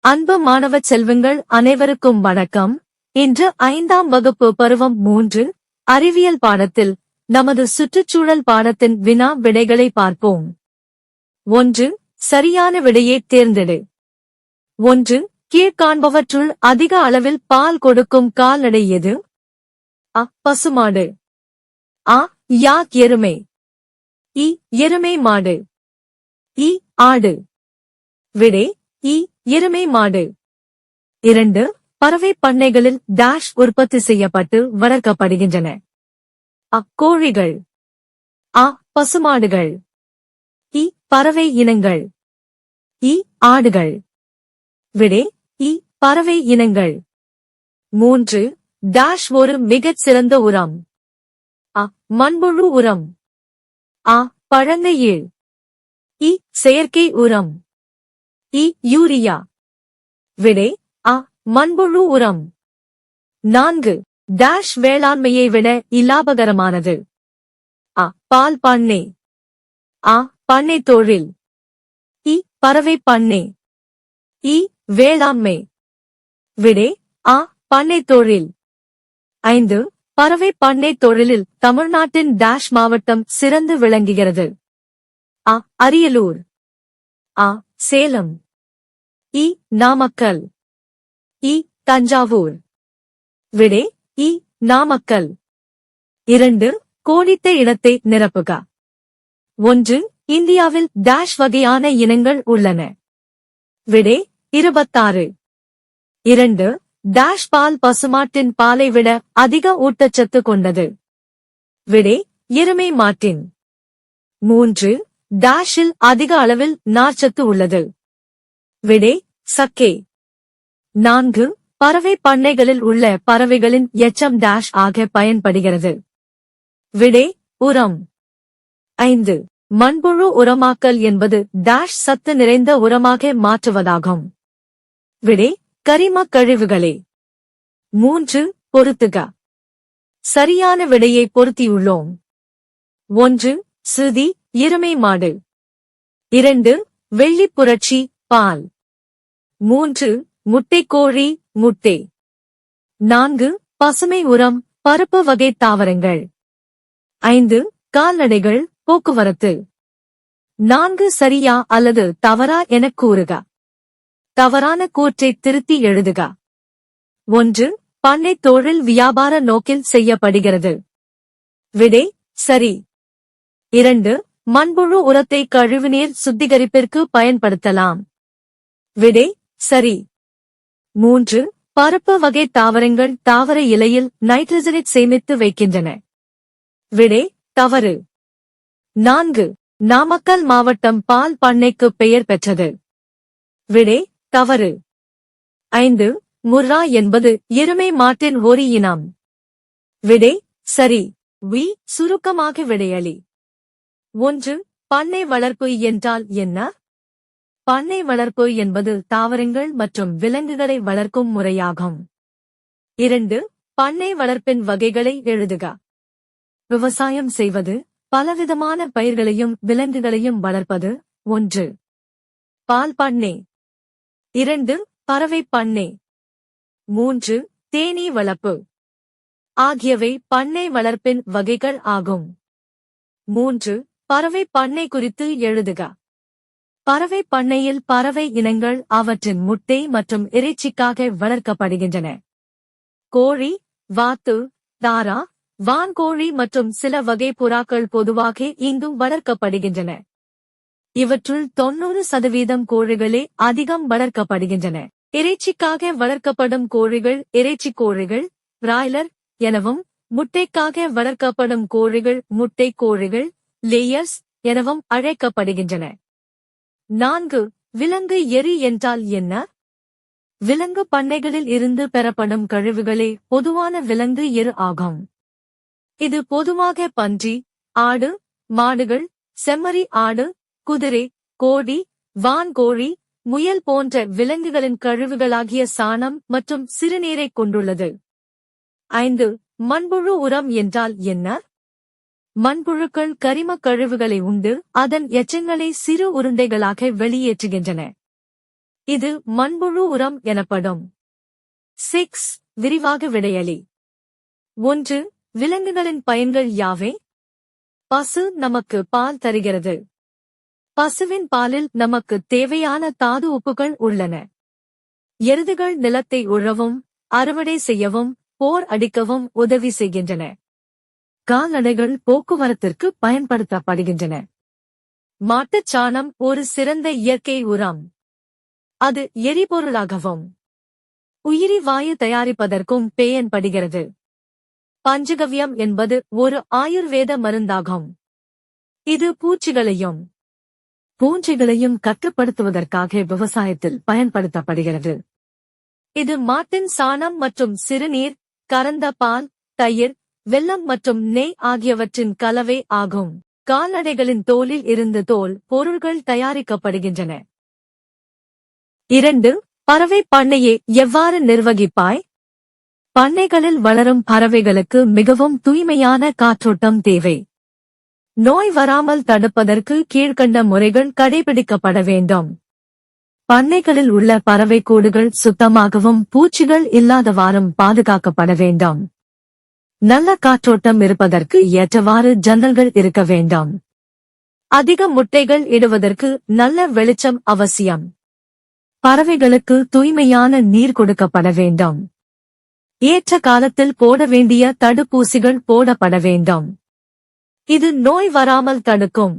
அன்பு மாணவ செல்வங்கள் அனைவருக்கும் வணக்கம். இன்று 5ஆம் வகுப்பு பருவம் 3 அறிவியல் பாடத்தில் நமது சுற்றுச்சூழல் பாடத்தின் வினா விடைகளை பார்ப்போம். 1. சரியான விடையை தேர்ந்தெடு. 1. கீழ்காண்பவற்றுள் அதிக அளவில் பால் கொடுக்கும் கால்நடை எது? அ. பசுமாடு. அ. யாக் எருமை. இ. எருமை மாடு. இ. ஆடு. விடை இ. எருமை மாடு. 2. பறவை பண்ணைகளில் டாஷ் உற்பத்தி செய்யப்பட்டு வளர்க்கப்படுகின்றன. அ. கோழிகள். அ. பசுமாடுகள். இ. பறவை இனங்கள். இ. ஆடுகள். விடை இ. பறவை இனங்கள். 3. டாஷ் ஒரு மிகச் சிறந்த உரம். அ. மண்புழு உரம். அ. பழங்கயிறு. இ. செயற்கை உரம். இ. யூரியா. விடை அ. மண்புழு உரம். 4. டாஷ் வேளாண்மையை விட இலாபகரமானது. அ. பால் பண்ணை. அ. பண்ணை தொழில். இ. பறவை பண்ணை. இ. வேளாண்மை. விடை அ. பண்ணை தொழில். 5. பறவை பண்ணை தொழிலில் தமிழ்நாட்டின் டாஷ் மாவட்டம் சிறந்து விளங்குகிறது. அ. அரியலூர். அ. சேலம். இ. நாமக்கல். இ. தஞ்சாவூர். விடை இ. நாமக்கல். 2. கோடிட்ட இடத்தை நிரப்புக. 1. இந்தியாவில் டாஷ் வகையான இனங்கள் உள்ளன. விடை 26. 2. டாஷ் பால் பசுமாட்டின் பாலை விட அதிக ஊட்டச்சத்து கொண்டது. விடை எருமை மாட்டின். 3. டாஷில் அதிக அளவில் நார்ச்சத்து உள்ளது. விடை சக்கை. 4. பறவை பண்ணைகளில் உள்ள பறவைகளின் எச்சம் டாஷ் ஆக பயன்படுகிறது. விடை உரம். 5. மண்புழு உரமாக்கல் என்பது டாஷ் சத்து நிறைந்த உரமாக மாற்றுவதாகும். விடை கரிம கழிவுகளே. 3. பொருத்துக. சரியான விடையை பொருத்தியுள்ளோம். 1. சுதி எருமை மாடு. 2. வெள்ளிப் புரட்சி பால். 3. முட்டைக்கோழி முட்டை. 4. பசுமை உரம் பருப்பு வகை தாவரங்கள். 5. கால்நடைகள் போக்குவரத்து. 4 சரியா அல்லது தவறா எனக் கூறுக. தவறான கூற்றை திருத்தி எழுதுக. 1. பண்ணை தொழில் வியாபார நோக்கில் செய்யப்படுகிறது. விடை சரி. 2. மண்புழு உரத்தை கழிவுநீர் சுத்திகரிப்பிற்கு பயன்படுத்தலாம். விடை சரி. 3. பருப்பு வகை தாவரங்கள் தாவர இலையில் நைட்ரஜனை சேமித்து வைக்கின்றன. விடை தவறு. 4. நாமக்கல் மாவட்டம் பால் பண்ணைக்கு பெயர் பெற்றது. விடை தவறு. 5. முர்ரா என்பது எருமை மாட்டின் ஒரு இனம். விடை சரி. வி. சுருக்கமாக விடையளி. 1. பண்ணை வளர்ப்பு என்றால் என்ன? பண்ணை வளர்ப்பு என்பது தாவரங்கள் மற்றும் விலங்குகளை வளர்க்கும் முறையாகும். 2. பண்ணை வளர்ப்பின் வகைகளை எழுதுக. விவசாயம் செய்வது பலவிதமான பயிர்களையும் விலங்குகளையும் வளர்ப்பது. 1. பால் பண்ணை. 2. பறவை பண்ணை. 3. தேனீ வளர்ப்பு ஆகியவை பண்ணை வளர்ப்பின் வகைகள் ஆகும். 3. பறவை பண்ணை குறித்து எழுதுக. பறவை பண்ணையில் பறவை இனங்கள் அவற்றின் முட்டை மற்றும் இறைச்சிக்காக வளர்க்கப்படுகின்றன. கோழி, வாத்து, தாரா, வான்கோழி மற்றும் சில வகை புறாக்கள் பொதுவாக இங்கு வளர்க்கப்படுகின்றன. இவற்றுள் 90% கோழிகளே அதிகம் வளர்க்கப்படுகின்றன. இறைச்சிக்காக வளர்க்கப்படும் கோழிகள் இறைச்சிக் கோழிகள், பிராய்லர் எனவும், முட்டைக்காக வளர்க்கப்படும் கோழிகள் முட்டை கோழிகள், லேயர்ஸ் எனவும் அழைக்கப்படுகின்றன. 4. விலங்கு எரி என்றால் என்ன? விலங்கு பண்ணைகளில் இருந்து பெறப்படும் கழிவுகளே பொதுவான விலங்கு எரு ஆகும். இது பொதுவாக பன்றி, ஆடு, மாடுகள், செம்மறி ஆடு, குதிரை, கோழி, வான்கோழி, முயல் போன்ற விலங்குகளின் கழிவுகளாகிய சாணம் மற்றும் சிறுநீரைக் கொண்டுள்ளது. 5. மண்புழு உரம் என்றால் என்ன? மண்புழுக்கள் கரிம கழிவுகளை உண்டு அதன் எச்சங்களை சிறு உருண்டைகளாக வெளியேற்றுகின்றன. இது மண்புழு உரம் எனப்படும். 6. விரிவாக விடையளி. 1. விலங்குகளின் பயன்கள் யாவை? பசு நமக்கு பால் தருகிறது. பசுவின் பாலில் நமக்கு தேவையான தாது உப்புகள் உள்ளன. எருதுகள் நிலத்தை உழவும், அறுவடை செய்யவும், போர் அடிக்கவும் உதவி செய்கின்றன. கால்நடைகள் போக்குவரத்திற்கு பயன்படுத்தப்படுகின்றன. மாட்டுச் சாணம் ஒரு சிறந்த இயற்கை உரம். அது எரிபொருளாகவும் உயிரி வாயு தயாரிப்பதற்கும் பயன்படுகிறது. பஞ்சகவ்யம் என்பது ஒரு ஆயுர்வேத மருந்தாகும். இது பூச்சிகளையும் கட்டுப்படுத்துவதற்காக விவசாயத்தில் பயன்படுத்தப்படுகிறது. இது மாட்டின் சாணம் மற்றும் சிறுநீர், கறந்த பால், தயிர், வெல்லம் மற்றும் நெய் ஆகியவற்றின் கலவை ஆகும். கால்நடைகளின் தோலில் இருந்து தோல் பொருள்கள் தயாரிக்கப்படுகின்றன. 2. பறவை பண்ணையை எவ்வாறு நிர்வகிப்பாய்? பண்ணைகளில் வளரும் பறவைகளுக்கு மிகவும் தூய்மையான காற்றோட்டம் தேவை. நோய் வராமல் தடுப்பதற்கு கீழ்க்கண்ட முறைகள் கடைபிடிக்கப்பட வேண்டும். பண்ணைகளில் உள்ள பறவை கூடுகள் சுத்தமாகவும் பூச்சிகள் இல்லாதவாறும் பாதுகாக்கப்பட வேண்டும். நல்ல காற்றோட்டம் இருப்பதற்கு ஏற்றவாறு ஜன்னல்கள் இருக்க வேண்டும். அதிக முட்டைகள் இடுவதற்கு நல்ல வெளிச்சம் அவசியம். பறவைகளுக்கு தூய்மையான நீர் கொடுக்கப்பட வேண்டும். ஏற்ற காலத்தில் போட வேண்டிய தடுப்பூசிகள் போடப்பட வேண்டும். இது நோய் வராமல் தடுக்கும்.